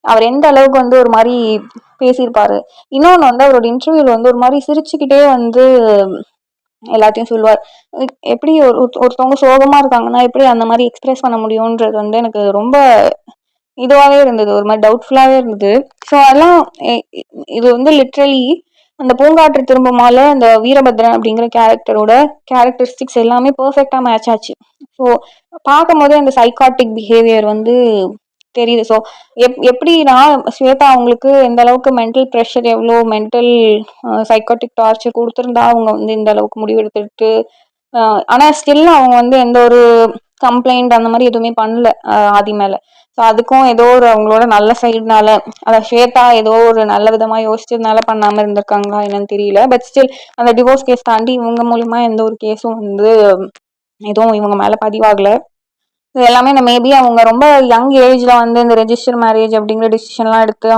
அவர் எந்த அளவுக்கு வந்து ஒரு மாதிரி பேசியிருப்பாரு. இன்னொன்று வந்து அவரோட இன்டர்வியூல வந்து ஒரு மாதிரி சிரிச்சுக்கிட்டே வந்து எல்லாத்தையும் சொல்லுவார். எப்படி ஒருத்தவங்க சோகமா இருக்காங்கன்னா எப்படி அந்த மாதிரி எக்ஸ்பிரஸ் பண்ண முடியும்ன்றது வந்து எனக்கு ரொம்ப இதுவாகவே இருந்தது, ஒரு மாதிரி டவுட்ஃபுல்லாகவே இருந்தது. ஸோ அதெல்லாம் இது வந்து லிட்ரலி அந்த பூங்காற்று திரும்புமால அந்த வீரபத்ரன் அப்படிங்கிற கேரக்டரோட கேரக்டரிஸ்டிக்ஸ் எல்லாமே பெர்ஃபெக்டாக மேட்ச் ஆச்சு. ஸோ பார்க்கும் போதே அந்த சைக்காட்டிக் பிஹேவியர் வந்து தெரியுது. ஸோ எப்படின்னா ஸ்வேதா அவங்களுக்கு எந்த அளவுக்கு மென்டல் ப்ரெஷர், எவ்வளோ மென்டல் சைக்காட்டிக் டார்ச்சர் கொடுத்துருந்தா அவங்க வந்து இந்த அளவுக்கு முடிவெடுத்துட்டு ஆனா ஸ்டில் அவங்க வந்து எந்த ஒரு கம்ப்ளைண்ட் அந்த மாதிரி எதுவுமே பண்ணல ஆதி மேல. ஸோ அதுக்கும் ஏதோ ஒரு அவங்களோட நல்ல சைடுனால அதை ஸ்வேதா ஏதோ ஒரு நல்ல விதமா யோசிச்சதுனால பண்ணாம இருந்திருக்காங்களா என்னன்னு தெரியல. பட் ஸ்டில் அந்த டிவோர்ஸ் கேஸ் தாண்டி இவங்க மூலியமா எந்த ஒரு கேஸும் வந்து எதுவும் இவங்க மேல பதிவாகல. இது எல்லாமே மேபி அவங்க ரொம்ப யங் ஏஜ்ல வந்து இந்த ரெஜிஸ்டர் மேரேஜ் அப்படிங்கிற டிசிஷன்லாம் எடுத்து